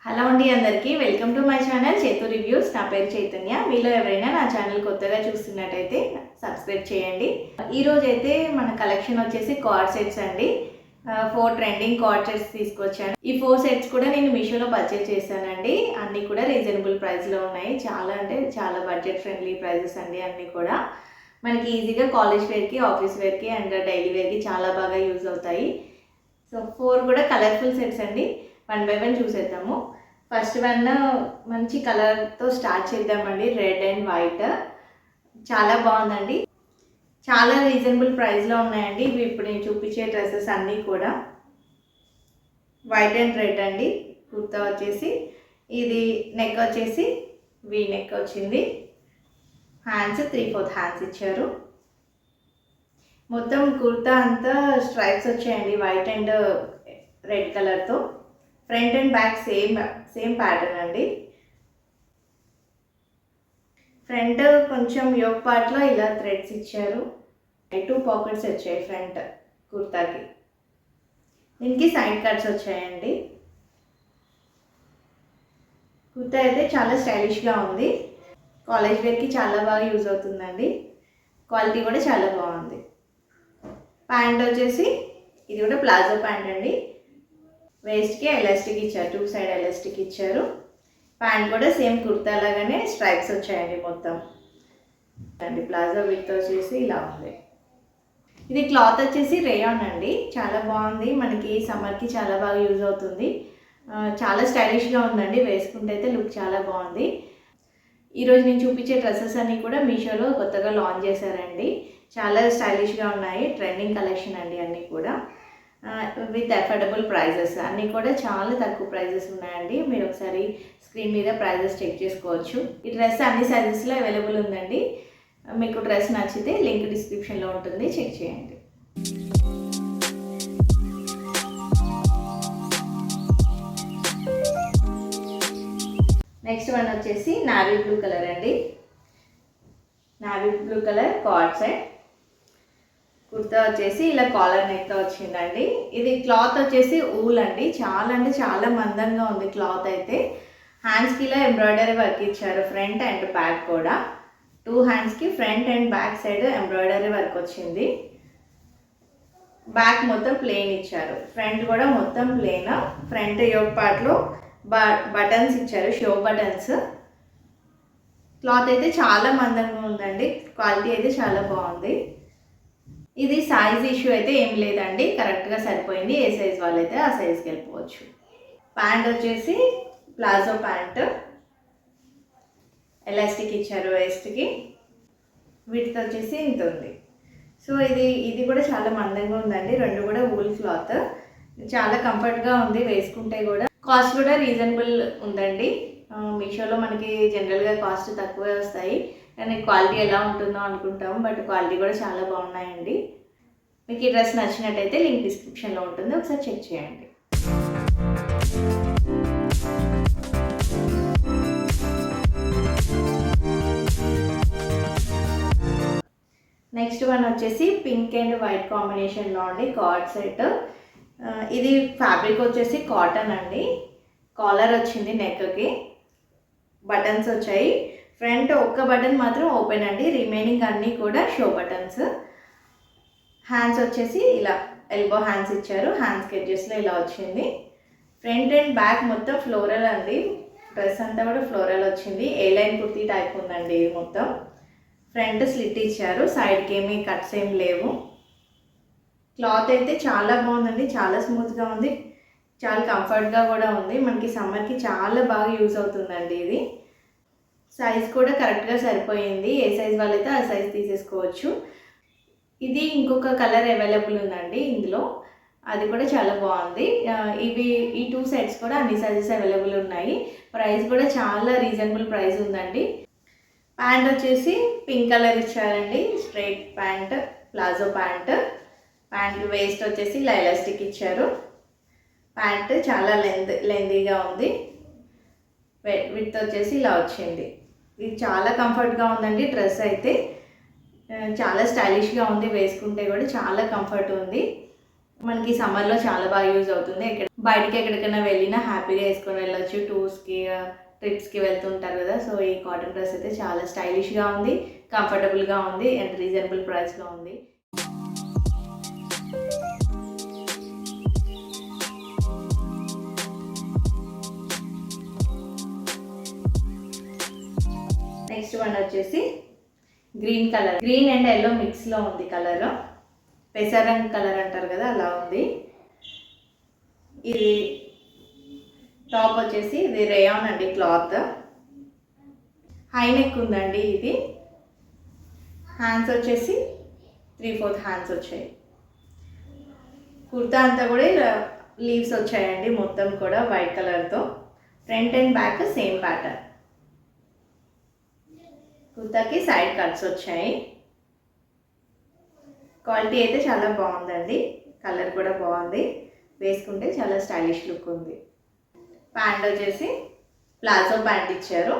Hello అండి అందరికీ welcome to my channel చేతు రివ్యూస్. నా పేరు చైతన్య. మీలో ఎవరైనా నా ఛానల్ కొత్తగా చూస్తున్నట్టయితే సబ్స్క్రైబ్ చేయండి. ఈరోజు అయితే మన కలెక్షన్ వచ్చేసి కార్డ్ సెట్స్ అండి. 4 ట్రెండింగ్ కార్డ్ సెట్స్ తీసుకొచ్చాను. ఈ 4 సెట్స్ కూడా నేను మీషోలో పర్చేస్ చేశానండి. అన్నీ కూడా రీజనబుల్ ప్రైస్లో ఉన్నాయి. చాలా అంటే చాలా బడ్జెట్ ఫ్రెండ్లీ ప్రైజెస్ అండి. అన్నీ కూడా మనకి ఈజీగా కాలేజ్ వేర్కి, ఆఫీస్ వేర్కి అండ్ డైలీ వేర్కి చాలా బాగా యూజ్ అవుతాయి. సో 4 కూడా కలర్ఫుల్ సెట్స్ అండి. 1 బై 1 చూసేద్దాము. ఫస్ట్ వన్ మంచి కలర్తో స్టార్ట్ చేద్దామండి. రెడ్ అండ్ వైట్ చాలా బాగుందండి. చాలా రీజనబుల్ ప్రైస్లో ఉన్నాయండి. ఇవి ఇప్పుడు నేను చూపించే డ్రెస్సెస్ అన్నీ కూడా వైట్ అండ్ రెడ్ అండి. కుర్తా వచ్చేసి ఇది నెక్ వచ్చేసి వీ నెక్ వచ్చింది. హ్యాండ్స్ 3/4 హ్యాండ్స్ ఇచ్చారు. మొత్తం కుర్తా అంతా స్ట్రైప్స్ వచ్చాయండి వైట్ అండ్ రెడ్ కలర్తో. Front and back same pattern అండి. ఫ్రంట్ కొంచెం యోక్ పార్ట్లో ఇలా థ్రెడ్స్ ఇచ్చారు. 2 పాకెట్స్ వచ్చాయి ఫ్రంట్ కుర్తాకి. దీనికి సైడ్ కట్స్ వచ్చాయండి. కుర్తా అయితే చాలా స్టైలిష్గా ఉంది. కాలేజ్ వేర్కి చాలా బాగా యూజ్ అవుతుందండి. క్వాలిటీ కూడా చాలా బాగుంది. ప్యాంట్ వచ్చేసి ఇది కూడా ప్లాజో ప్యాంట్ అండి. వేస్ట్కి ఎలాస్టిక్ ఇచ్చారు, 2 సైడ్ ఎలాస్టిక్ ఇచ్చారు. ప్యాంట్ కూడా సేమ్ కుర్తా లాగానే స్ట్రైప్స్ వచ్చాయండి మొత్తం అండి. ప్లాజో విత్ వచ్చేసి ఇలా ఉంది. ఇది క్లాత్ వచ్చేసి రేయాన్ అండి. చాలా బాగుంది. మనకి సమ్మర్కి చాలా బాగా యూజ్ అవుతుంది. చాలా స్టైలిష్గా ఉందండి. వేసుకుంటే అయితే లుక్ చాలా బాగుంది. ఈరోజు నేను చూపించే డ్రెస్సెస్ అన్నీ కూడా మీషోలో కొత్తగా లాంచ్ చేశారండి. చాలా స్టైలిష్గా ఉన్నాయి. ట్రెండింగ్ కలెక్షన్ అండి అన్నీ కూడా. With affordable prices. అన్నీ కూడా చాలా తక్కువ ప్రైజెస్ ఉన్నాయండి. మీరు ఒకసారి స్క్రీన్ మీద ప్రైజెస్ చెక్ చేసుకోవచ్చు. ఈ డ్రెస్ అన్ని సైజెస్లో అవైలబుల్ ఉందండి. మీకు డ్రెస్ నచ్చితే లింక్ డిస్క్రిప్షన్లో ఉంటుంది, చెక్ చేయండి. నెక్స్ట్ వన్ వచ్చేసి నావీ బ్లూ కలర్ అండి. Navy blue colour card set. Kurta వచ్చేసి ఇలా కాలర్ నెక్తో వచ్చిందండి. ఇది క్లాత్ వచ్చేసి ఊల్ అండి. చాలా అంటే చాలా మందంగా ఉంది క్లాత్ అయితే. హ్యాండ్స్కి ఇలా ఎంబ్రాయిడరీ వర్క్ ఇచ్చారు, ఫ్రంట్ అండ్ బ్యాక్ కూడా. 2 హ్యాండ్స్కి front and back side embroidery work వచ్చింది. బ్యాక్ మొత్తం ప్లెయిన్ ఇచ్చారు. ఫ్రంట్ కూడా మొత్తం ప్లెయిన్. ఫ్రంట్ యోక్ పార్ట్లో బటన్స్ ఇచ్చారు, షో బటన్స్. క్లాత్ అయితే చాలా మందంగా ఉందండి. క్వాలిటీ అయితే చాలా బాగుంది. ఇది సైజ్ ఇష్యూ అయితే ఏం లేదండి, కరెక్ట్గా సరిపోయింది. ఏ సైజ్ వాళ్ళైతే ఆ సైజ్కి వెళ్ళిపోవచ్చు. ప్యాంట్ వచ్చేసి ప్లాజో ప్యాంట్. ఎలాస్టిక్ ఇచ్చారు వేస్ట్కి. విడ్త్ వచ్చేసి ఇంత ఉంది. సో ఇది కూడా చాలా మందంగా ఉందండి. 2 కూడా వూల్ క్లాత్. చాలా కంఫర్ట్గా ఉంది వేసుకుంటే కూడా. కాస్ట్ కూడా రీజనబుల్ ఉందండి. మీషోలో మనకి జనరల్గా కాస్ట్ తక్కువే వస్తాయి, కానీ క్వాలిటీ ఎలా ఉంటుందో అనుకుంటాం. బట్ క్వాలిటీ కూడా చాలా బాగున్నాయండి. మీకు ఈ డ్రెస్ నచ్చినట్టయితే లింక్ డిస్క్రిప్షన్లో ఉంటుంది, ఒకసారి చెక్ చేయండి. నెక్స్ట్ వన్ వచ్చేసి పింక్ అండ్ వైట్ కాంబినేషన్లో అండి. Card set. ఇది ఫ్యాబ్రిక్ వచ్చేసి కాటన్ అండి. కాలర్ వచ్చింది నెక్కి. బటన్స్ వచ్చాయి. ఫ్రంట్ ఒక్క బటన్ మాత్రం ఓపెన్ అండి. రిమైనింగ్ అన్నీ కూడా షో బటన్స్. హ్యాండ్స్ వచ్చేసి ఇలా ఎల్బో హ్యాండ్స్ ఇచ్చారు. హ్యాండ్స్ ఎడ్జెస్లో ఇలా వచ్చింది. ఫ్రంట్ అండ్ బ్యాక్ మొత్తం ఫ్లోరల్ అండి. డ్రెస్ అంతా కూడా ఫ్లోరల్ వచ్చింది. ఏ లైన్ కుర్తీ టైప్ ఉందండి ఇది మొత్తం. ఫ్రంట్ స్లిట్ ఇచ్చారు. సైడ్కి ఏమీ కట్స్ ఏం లేవు. క్లాత్ అయితే చాలా బాగుందండి. చాలా స్మూత్గా ఉంది. చాలా కంఫర్ట్గా కూడా ఉంది. మనకి సమ్మర్కి చాలా బాగా యూజ్ అవుతుందండి ఇది. సైజ్ కూడా కరెక్ట్గా సరిపోయింది. ఏ సైజ్ వాళ్ళైతే ఆ సైజ్ తీసేసుకోవచ్చు. ఇది ఇంకొక కలర్ అవైలబుల్ ఉందండి ఇందులో. అది కూడా చాలా బాగుంది. ఈ 2 సెట్స్ కూడా అన్ని సైజెస్ అవైలబుల్ ఉన్నాయి. ప్రైస్ కూడా చాలా రీజనబుల్ ప్రైస్ ఉందండి. ప్యాంట్ వచ్చేసి పింక్ కలర్ ఇచ్చారండి. Straight pant, palazzo pant. Pant waste వచ్చేసి ఇలా ఎలాస్టిక్ ఇచ్చారు. ప్యాంట్ చాలా లెంతీగా ఉంది. విడ్త్ వచ్చేసి ఇలా వచ్చింది. ఇది చాలా కంఫర్ట్గా ఉందండి. డ్రెస్ అయితే చాలా స్టైలిష్గా ఉంది. వేసుకుంటే కూడా చాలా కంఫర్ట్ ఉంది. మనకి సమ్మర్లో చాలా బాగా యూజ్ అవుతుంది. బయటికి ఎక్కడికైనా వెళ్ళినా హ్యాపీగా వేసుకొని వెళ్ళొచ్చు. టూర్స్కి ట్రిప్స్కి వెళ్తుంటారు కదా. సో ఈ కాటన్ డ్రెస్ అయితే చాలా స్టైలిష్గా ఉంది, కంఫర్టబుల్గా ఉంది అండ్ రీజనబుల్ ప్రైస్లో ఉంది. నెక్స్ట్ వన్ వచ్చేసి green colour, green and yellow మిక్స్లో ఉంది కలర్. పెసరంగ్ కలర్ అంటారు కదా, అలా ఉంది. ఇది టాప్ వచ్చేసి ఇది రేయాన్ అండి క్లాత్. హై నెక్ ఉందండి ఇది. హ్యాండ్స్ వచ్చేసి 3/4 హ్యాండ్స్ వచ్చాయి. కుర్తా అంతా కూడా లీవ్స్ వచ్చాయండి మొత్తం కూడా వైట్ కలర్తో. Front and back same pattern. కుర్తాకి సైడ్ కట్స్ వచ్చాయి. క్వాలిటీ అయితే చాలా బాగుందండి, కలర్ కూడా బాగుంది, వేసుకుంటే చాలా స్టైలిష్ లుక్ ఉంది. ప్యాంట్ వచ్చేసి ప్లాజో ప్యాంట్ ఇచ్చారు,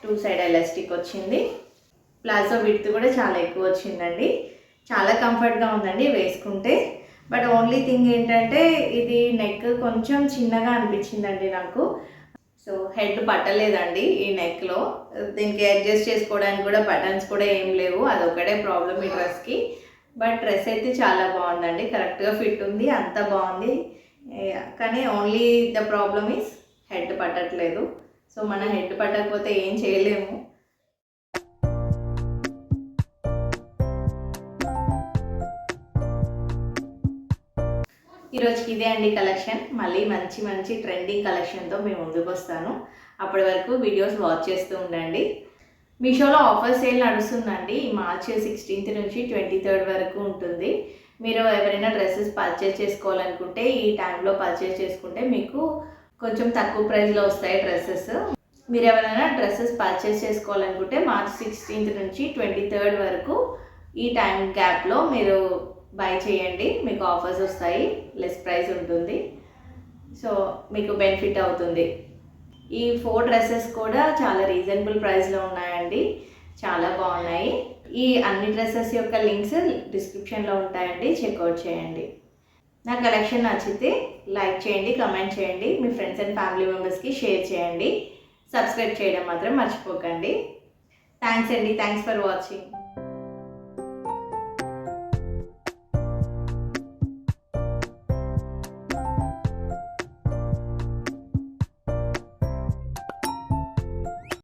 2 సైడ్ ఎలాస్టిక్ వచ్చింది. ప్లాజో విడ్త్ కూడా చాలా ఎక్కువ వచ్చిందండి, చాలా కంఫర్ట్గా ఉందండి వేసుకుంటే. బట్ ఓన్లీ థింగ్ ఏంటంటే ఇది నెక్ కొంచెం చిన్నగా అనిపించిందండి నాకు. సో హెడ్ పట్టలేదండి ఈ నెక్లో. దీనికి అడ్జస్ట్ చేసుకోవడానికి కూడా బటన్స్ కూడా ఏం లేవు, అదొకటే ప్రాబ్లం ఈ డ్రెస్కి. బట్ డ్రెస్ అయితే చాలా బాగుందండి, కరెక్ట్గా ఫిట్ ఉంది, అంత బాగుంది. కానీ only the problem is head పట్టట్లేదు. సో మన హెడ్ పట్టకపోతే ఏం చేయలేము. ఈరోజుకి ఇదే అండి కలెక్షన్. మళ్ళీ మంచి మంచి ట్రెండింగ్ కలెక్షన్తో మేము ముందుకు వస్తాను. అప్పటి వరకు వీడియోస్ వాచ్ చేస్తూ ఉండండి. మీషోలో ఆఫర్ సేల్ నడుస్తుందండి, మార్చ్ 16th నుంచి 23rd వరకు ఉంటుంది. మీరు ఎవరైనా డ్రెస్సెస్ పర్చేస్ చేసుకోవాలనుకుంటే ఈ టైంలో పర్చేస్ చేసుకుంటే మీకు కొంచెం తక్కువ ప్రైస్లో వస్తాయి డ్రెస్సెస్. మీరు ఎవరైనా డ్రెస్సెస్ పర్చేస్ చేసుకోవాలనుకుంటే మార్చ్ 16th నుంచి 23rd వరకు ఈ టైం గ్యాప్లో మీరు బై చేయండి, మీకు ఆఫర్స్ వస్తాయి, లెస్ ప్రైస్ ఉంటుంది. సో మీకు బెనిఫిట్ అవుతుంది. ఈ 4 డ్రెస్సెస్ కూడా చాలా రీజనబుల్ ప్రైస్లో ఉన్నాయండి, చాలా బాగున్నాయి. ఈ అన్ని డ్రెస్సెస్ యొక్క లింక్స్ డిస్క్రిప్షన్లో ఉంటాయండి, చెక్అవుట్ చేయండి. నా కలెక్షన్ నచ్చితే లైక్ చేయండి, కమెంట్ చేయండి, మీ ఫ్రెండ్స్ అండ్ ఫ్యామిలీ మెంబర్స్కి షేర్ చేయండి. సబ్స్క్రైబ్ చేయడం మాత్రం మర్చిపోకండి. థ్యాంక్స్ అండి, థ్యాంక్స్ ఫర్ వాచింగ్.